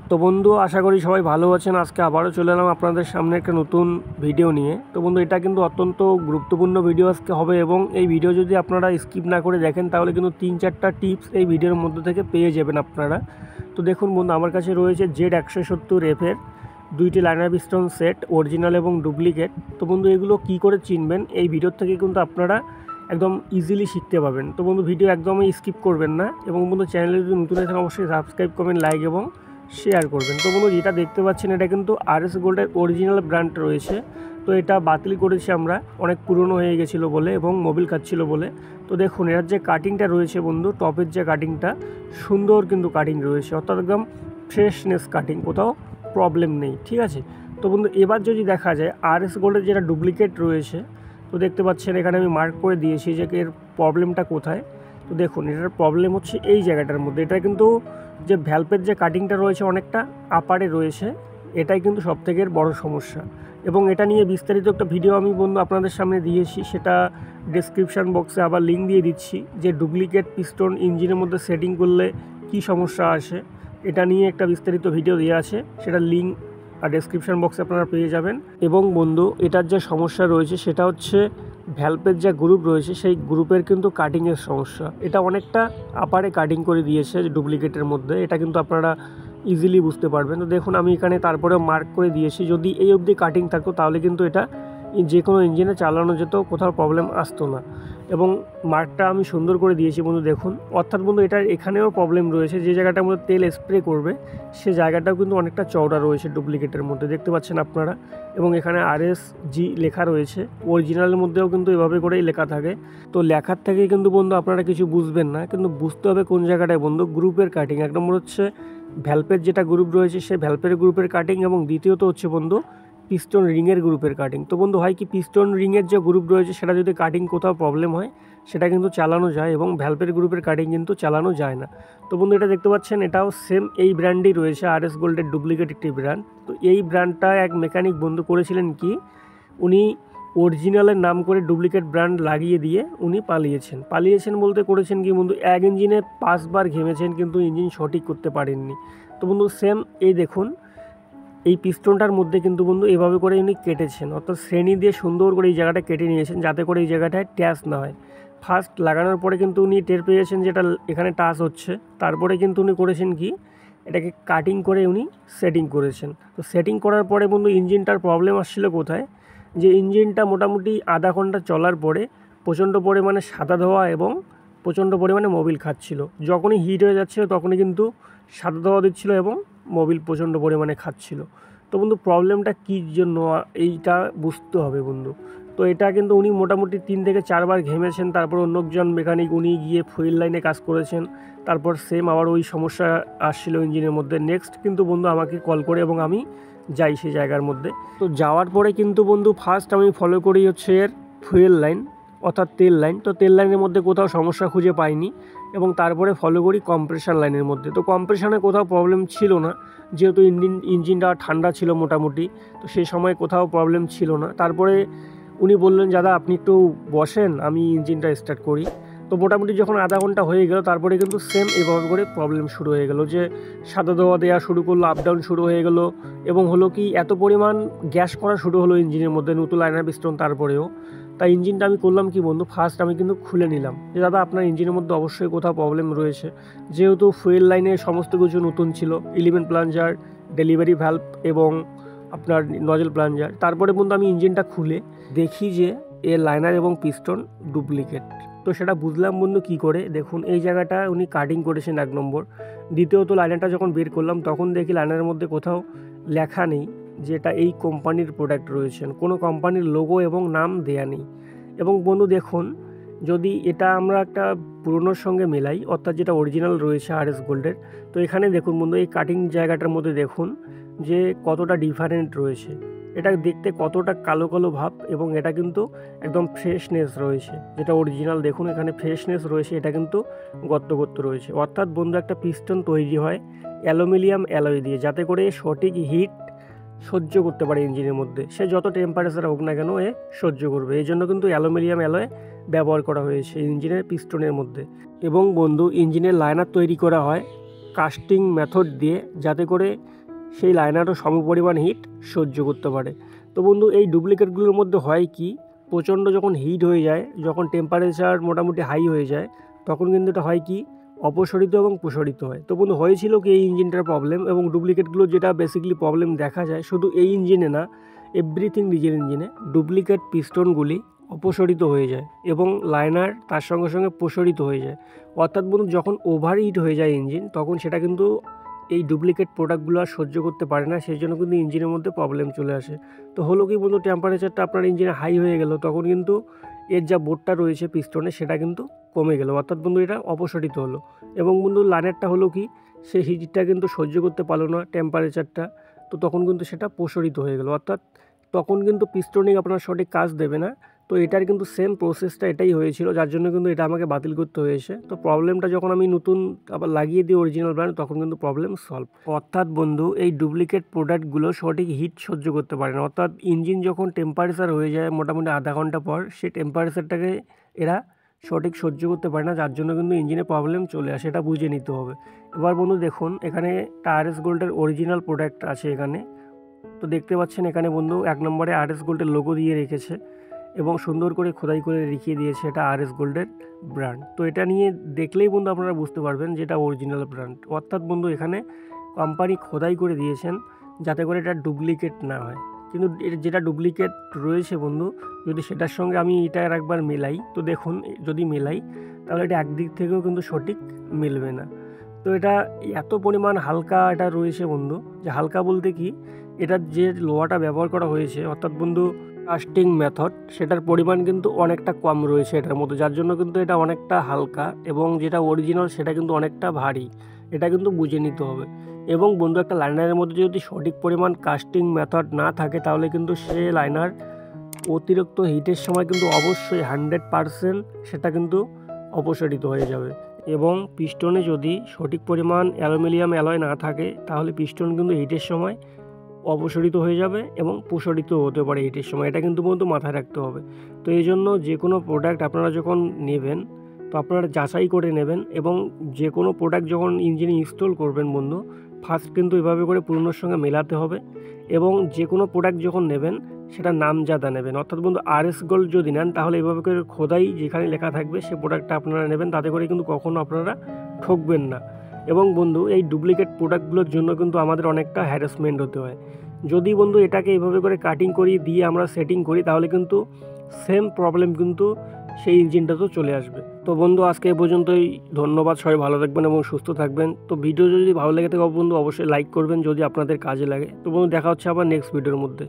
তো বন্ধু আশা করি সবাই ভালো আছেন। আজকে আবারও চলে এলাম আপনাদের সামনে একটা নতুন ভিডিও নিয়ে। তো বন্ধু এটা কিন্তু অত্যন্ত গুরুত্বপূর্ণ ভিডিও আজকে হবে, এবং এই ভিডিও যদি আপনারা স্কিপ না করে দেখেন তাহলে কিন্তু 3-4টা টিপস এই ভিডিওর মধ্যে থেকে পেয়ে যাবেন আপনারা। তো দেখুন বন্ধু, আমার কাছে রয়েছে Z170F-এর 2টি লাইনার পিস্টন সেট, অরিজিনাল এবং ডুপ্লিকেট। তো বন্ধু এগুলো কি করে চিনবেন এই ভিডিওর থেকে কিন্তু আপনারা একদম ইজিলি শিখতে পাবেন। তো বন্ধু ভিডিও একদমই স্কিপ করবেন না, এবং বন্ধু চ্যানেলে যদি নতুন হয়ে থাকেন অবশ্যই সাবস্ক্রাইব করবেন, লাইক এবং শেয়ার করবেন। তো বন্ধু যেটা দেখতে পাচ্ছেন এটা কিন্তু RS গোল্ডের অরিজিনাল ব্র্যান্ড রয়েছে। তো এটা বাতিল করেছি আমরা, অনেক পুরনো হয়ে গেছিলো বলে এবং মোবিল খাচ্ছিল বলে। তো দেখুন এর যে কাটিংটা রয়েছে বন্ধু, টপের যে কাটিংটা সুন্দর কিন্তু কাটিং রয়েছে, অর্থাৎ একদম ফ্রেশনেস কাটিং, কোথাও প্রবলেম নেই, ঠিক আছে। তো বন্ধু এবার যদি দেখা যায় RS গোল্ডের যেটা ডুপ্লিকেট রয়েছে, তো দেখতে পাচ্ছেন এখানে আমি মার্ক করে দিয়েছি যে এর প্রবলেমটা কোথায়। তো দেখুন এটার প্রবলেম হচ্ছে এই জায়গাটার মধ্যে। এটা কিন্তু যে ভ্যালভের যে কাটিংটা রয়েছে অনেকটা আপারে রয়েছে, এটাই কিন্তু সবথেকে বড় সমস্যা। এবং এটা নিয়ে বিস্তারিত একটা ভিডিও আমি বন্ধু আপনাদের সামনে দিয়েছি, সেটা ডেসক্রিপশান বক্সে আবার লিঙ্ক দিয়ে দিচ্ছি, যে ডুপ্লিকেট পিস্টন ইঞ্জিনের মধ্যে সেটিং করলে কি সমস্যা আসে, এটা নিয়ে একটা বিস্তারিত ভিডিও দেওয়া আছে, সেটা লিঙ্ক আর ডেসক্রিপশান বক্সে আপনারা পেয়ে যাবেন। এবং বন্ধু এটার যে সমস্যা রয়েছে সেটা হচ্ছে ভ্যালভের যে গ্রুপ রয়েছে সেই গ্রুপের কিন্তু কাটিংয়ের সমস্যা। এটা অনেকটা আপারে কাটিং করে দিয়েছে ডুপ্লিকেটের মধ্যে, এটা কিন্তু আপনারা ইজিলি বুঝতে পারবেন। তো দেখুন আমি এখানে তারপরে মার্ক করে দিয়েছি, যদি এই অবধি কাটিং থাকতো তাহলে কিন্তু এটা যে কোনো ইঞ্জিনে চালানো যেত, কোথাও প্রবলেম আসতো না। এবং মার্কটা আমি সুন্দর করে দিয়েছি বন্ধু দেখুন। অর্থাৎ বন্ধু এটার এখানেও প্রবলেম রয়েছে, যে জায়গাটার মধ্যে তেল স্প্রে করবে সে জায়গাটাও কিন্তু অনেকটা চওড়া রয়েছে ডুপ্লিকেটের মধ্যে, দেখতে পাচ্ছেন আপনারা। এবং এখানে RSG লেখা রয়েছে, অরিজিনালের মধ্যেও কিন্তু এভাবে করেই লেখা থাকে। তো লেখার থেকে কিন্তু বন্ধু আপনারা কিছু বুঝবেন না, কিন্তু বুঝতে হবে কোন জায়গাটায় বন্ধু গ্রুপের কাটিং। এক নম্বর হচ্ছে ভ্যালভের যেটা গ্রুপ রয়েছে সেই ভ্যালভের গ্রুপের কাটিং, এবং দ্বিতীয়ত হচ্ছে বন্ধু পিস্টন রিংয়ের গ্রুপের কাটিং। তো বন্ধু হয় কি, পিস্টন রিংয়ের যে গ্রুপ রয়েছে সেটা যদি কাটিং কোথাও প্রবলেম হয় সেটা কিন্তু চালানো যায়, এবং ভ্যালভের গ্রুপের কাটিং কিন্তু চালানো যায় না। তো বন্ধু এটা দেখতে পাচ্ছেন এটাও সেম এই ব্র্যান্ডই রয়েছে, RS গোল্ডের ডুপ্লিকেট একটি ব্র্যান্ড। তো এই ব্র্যান্ডটা এক মেকানিক বন্ধু করেছিলেন কি, উনি অরিজিনালের নাম করে ডুপ্লিকেট ব্র্যান্ড লাগিয়ে দিয়ে উনি পালিয়েছেন বলতে করেছেন কি বন্ধু, এক ইঞ্জিনে 5 বার ঘেমেছেন কিন্তু ইঞ্জিন সঠিক করতে পারেননি। তো বন্ধু সেম এই দেখুন এই পিস্টনটার মধ্যে কিন্তু বন্ধু এভাবে করে উনি কেটেছেন, অর্থাৎ শ্রেণী দিয়ে সুন্দর করে এই জায়গাটা কেটে নিয়েছেন যাতে করে এই জায়গাটায় ট্যাচ না হয়। ফার্স্ট লাগানোর পরে কিন্তু উনি টের পেয়েছেন যেটা এখানে টাচ হচ্ছে, তারপরে কিন্তু উনি করেছেন কি, এটাকে কাটিং করে উনি সেটিং করেছেন। তো সেটিং করার পরে বন্ধু ইঞ্জিনটার প্রবলেম আসছিল কোথায়, যে ইঞ্জিনটা মোটামুটি আধা ঘন্টা চলার পরে প্রচণ্ড পরিমাণে সাদা ধোয়া এবং প্রচণ্ড পরিমাণে মোবিল খাচ্ছিল। যখনই হিট হয়ে যাচ্ছিলো তখনই কিন্তু সাদা ধোয়া দিচ্ছিলো এবং মোবিল প্রচণ্ড পরিমাণে খাচ্ছিল। তো বন্ধু প্রবলেমটা কী জন্য এইটা বুঝতে হবে বন্ধু। তো এটা কিন্তু উনি মোটামুটি 3 থেকে 4 বার ঘেমেছেন, তারপর অন্য একজন মেকানিক উনি গিয়ে ফুয়েল লাইনে কাজ করেছেন, তারপর সেম আবার ওই সমস্যা আসছিল ইঞ্জিনের মধ্যে। নেক্সট কিন্তু বন্ধু আমাকে কল করে এবং আমি যাই সেই জায়গার মধ্যে। তো যাওয়ার পরে কিন্তু বন্ধু ফার্স্ট আমি ফলো করি হচ্ছে এর ফুয়েল লাইন, অর্থাৎ তেল লাইন। তো তেল লাইনের মধ্যে কোথাও সমস্যা খুঁজে পাইনি, এবং তারপরে ফলো করি কম্প্রেশন লাইনের মধ্যে। তো কম্প্রেশনে কোথাও প্রবলেম ছিল না, যেহেতু ইঞ্জিনটা ঠান্ডা ছিল মোটামুটি, তো সেই সময় কোথাও প্রবলেম ছিল না। তারপরে উনি বললেন দাদা আপনি একটু বসেন, আমি ইঞ্জিনটা স্টার্ট করি। তো মোটামুটি যখন আধা ঘন্টা হয়ে গেল তারপরে কিন্তু সেম এভাবে করে প্রবলেম শুরু হয়ে গেল, যে সাদা ধোয়া দেওয়া শুরু করলো, আপ ডাউন শুরু হয়ে গেল, এবং হলো কি এত পরিমাণ গ্যাস করা শুরু হলো ইঞ্জিনের মধ্যে, নতুন লাইনার পিস্টন তারপরেও। তাই ইঞ্জিনটা আমি করলাম কি বন্ধু, ফার্স্ট আমি কিন্তু খুলে নিলাম যে দাদা আপনার ইঞ্জিনের মধ্যে অবশ্যই কোথাও প্রবলেম রয়েছে, যেহেতু ফুয়েল লাইনে সমস্ত কিছু নতুন ছিল, এলিমেন্ট প্লাঞ্জার, ডেলিভারি ভ্যালভ এবং আপনার নজেল প্লাঞ্জার। তারপরে বন্ধু আমি ইঞ্জিনটা খুলে দেখি যে এর লাইনার এবং পিস্টন ডুপ্লিকেট। তো সেটা বুঝলাম বন্ধু কি করে, দেখুন এই জায়গাটা উনি কাটিং করেছেন 1 নম্বর। দ্বিতীয়ত লাইনারটা যখন বের করলাম তখন দেখি লাইনারের মধ্যে কোথাও লেখা নেই যে এটা এই কোম্পানির প্রোডাক্ট রয়েছেন, কোনো কোম্পানির লোগো এবং নাম দেয়া নেই। এবং বন্ধু দেখুন যদি এটা আমরা একটা পুরনোর সঙ্গে মেলাই, অর্থাৎ যেটা অরিজিনাল রয়েছে RS গোল্ডের, তো এখানে দেখুন বন্ধু এই কাটিং জায়গাটার মধ্যে দেখুন যে কতটা ডিফারেন্ট রয়েছে, এটা দেখতে কতটা কালো কালো ভাব, এবং এটা কিন্তু একদম ফ্রেশনেস রয়েছে, যেটা অরিজিনাল দেখুন এখানে ফ্রেশনেস রয়েছে, এটা কিন্তু গর্ত রয়েছে। অর্থাৎ বন্ধু একটা পিস্টন তৈরি হয় অ্যালুমিনিয়াম অ্যালয় দিয়ে, যাতে করে সঠিক হিট সহ্য করতে পারে ইঞ্জিনের মধ্যে, সে যত টেম্পারেচার হোক না কেন এ সহ্য করবে। এই জন্য কিন্তু অ্যালুমিনিয়াম অ্যালয় ব্যবহার করা হয়েছে ইঞ্জিনের পিস্টনের মধ্যে। এবং বন্ধু ইঞ্জিনের লাইনার তৈরি করা হয় কাস্টিং মেথড দিয়ে, যাতে করে সেই লাইনারও সমপরিমাণ হিট সহ্য করতে পারে। তো বন্ধু এই ডুপ্লিকেটগুলোর মধ্যে হয় কি, প্রচণ্ড যখন হিট হয়ে যায়, যখন টেম্পারেচার মোটামুটি হাই হয়ে যায়, তখন কিন্তু এটা হয় কি অপসারিত এবং প্রসারিত হয়। তো বন্ধু হয়েছিল কি এই ইঞ্জিনটার প্রবলেম, এবং ডুপ্লিকেটগুলো যেটা বেসিক্যালি প্রবলেম দেখা যায় শুধু এই ইঞ্জিনে না, এভরিথিং ডিজেল ইঞ্জিনে ডুপ্লিকেট পিস্টনগুলি অপসারিত হয়ে যায় এবং লাইনার তার সঙ্গে সঙ্গে প্রসারিত হয়ে যায়। অর্থাৎ বন্ধু যখন ওভারহিট হয়ে যায় ইঞ্জিন, তখন সেটা কিন্তু এই ডুপ্লিকেট প্রোডাক্টগুলো আর সহ্য করতে পারে না, সেই জন্য কিন্তু ইঞ্জিনের মধ্যে প্রবলেম চলে আসে। তো হলো কি বন্ধু, টেম্পারেচারটা আপনার ইঞ্জিনে হাই হয়ে গেল, তখন কিন্তু এর যা বোর্ডটা রয়েছে পিস্টনে সেটা কিন্তু কমে গেল, অর্থাৎ বন্ধু এটা অপসারিত হলো। এবং বন্ধু লাইনারটা হলো কি, সেই হিটটা কিন্তু সহ্য করতে পারলো না টেম্পারেচারটা, তো তখন কিন্তু সেটা প্রসারিত হয়ে গেল, অর্থাৎ তখন কিন্তু পিস্টনিং আপনার সঠিক কাজ দেবে না। তো এটার কিন্তু সেম প্রসেসটা এটাই হয়েছিল, যার জন্য কিন্তু এটা আমাকে বাতিল করতে হয়েছে। তো প্রবলেমটা যখন আমি নতুন আবার লাগিয়ে দিই অরিজিনাল ব্র্যান্ড, তখন কিন্তু প্রবলেম সলভ। অর্থাৎ বন্ধু এই ডুপ্লিকেট প্রোডাক্টগুলো সঠিক হিট সহ্য করতে পারে না, অর্থাৎ ইঞ্জিন যখন টেম্পারেচার হয়ে যায় মোটামুটি আধা ঘন্টা পর, সেই টেম্পারেচারটাকে এরা সঠিক সহ্য করতে পারে না, যার জন্য কিন্তু ইঞ্জিনে প্রবলেম চলে আসে, এটা বুঝে নিতে হবে। এবার বন্ধু দেখুন, এখানে আরএস গোল্ডের অরিজিনাল প্রোডাক্ট আছে এখানে। তো দেখতে পাচ্ছেন এখানে বন্ধু 1 নম্বরে আরএস গোল্ডের লোগো দিয়ে রেখেছে এবং সুন্দর করে খোদাই করে লিখিয়ে দিয়েছে এটা আরএস গোল্ডের ব্র্যান্ড। তো এটা নিয়ে দেখলেই বন্ধু আপনারা বুঝতে পারবেন যে এটা অরিজিনাল ব্র্যান্ড। অর্থাৎ বন্ধু এখানে কোম্পানি খোদাই করে দিয়েছেন যাতে করে এটা ডুপ্লিকেট না হয়। কিন্তু যেটা ডুপ্লিকেট রয়েছে বন্ধু, যদি সেটার সঙ্গে আমি এটা একবার মেলাই, তো দেখুন যদি মেলাই তাহলে এটা একদিক থেকেও কিন্তু সঠিক মিলবে না। তো এটা এত পরিমাণ হালকা এটা রয়েছে বন্ধু, যে হালকা বলতে কি, এটার যে লোহাটা ব্যবহার করা হয়েছে অর্থাৎ বন্ধু কাস্টিং মেথড, সেটার পরিমাণ কিন্তু অনেকটা কম রয়েছে এটার মধ্যে, যার জন্য কিন্তু এটা অনেকটা হালকা, এবং যেটা অরিজিনাল সেটা কিন্তু অনেকটা ভারী, এটা কিন্তু বুঝে নিতে হবে। এবং বন্ধু একটা লাইনারের মধ্যে যদি সঠিক পরিমাণ কাস্টিং মেথড না থাকে, তাহলে কিন্তু সে লাইনার অতিরিক্ত হিটের সময় কিন্তু অবশ্যই 100% সেটা কিন্তু অপসারিত হয়ে যাবে। এবং পিস্টনে যদি সঠিক পরিমাণ অ্যালুমিনিয়াম অ্যালয় না থাকে, তাহলে পিস্টন কিন্তু হিটের সময় অপসারিত হয়ে যাবে এবং প্রসারিত হতে পারে হিটের সময়, এটা কিন্তু বন্ধু মাথায় রাখতে হবে। তো এই জন্য যে কোনো প্রোডাক্ট আপনারা যখন নেবেন, তো আপনারা যাচাই করে নেবেন, এবং যে কোনো প্রোডাক্ট যখন ইঞ্জিনে ইনস্টল করবেন বন্ধু, ফার্স্ট কিন্তু এভাবে করে পুরনোর সঙ্গে মেলাতে হবে। এবং যে কোনো প্রোডাক্ট যখন নেবেন সেটা নামজাদা নেবেন, অর্থাৎ বন্ধু আরএস গোল্ড যদি নেন তাহলে এভাবে করে খোদাই যেখানে লেখা থাকবে সে প্রোডাক্টটা আপনারা নেবেন, তাতে করে কিন্তু কখনো আপনারা ঠকবেন না। এবং বন্ধু এই ডুপ্লিকেট প্রোডাক্টগুলোর জন্য কিন্তু আমাদের অনেকটা হ্যারাসমেন্ট হতে হয়। যদি বন্ধু এটাকে এভাবে করে কাটিং করিয়ে দিয়ে আমরা সেটিং করি, তাহলে কিন্তু সেম প্রবলেম কিন্তু সেই ইঞ্জিনটাতেও চলে আসবে। তো বন্ধু আজকে এই পর্যন্তই, ধন্যবাদ, সবাই ভালো থাকবেন এবং সুস্থ থাকবেন। তো ভিডিও যদি ভালো লেগে থাকে বন্ধু অবশ্যই লাইক করবেন যদি আপনাদের কাজে লাগে। তো বন্ধু দেখা হচ্ছে আবার নেক্সট ভিডিওর মধ্যে।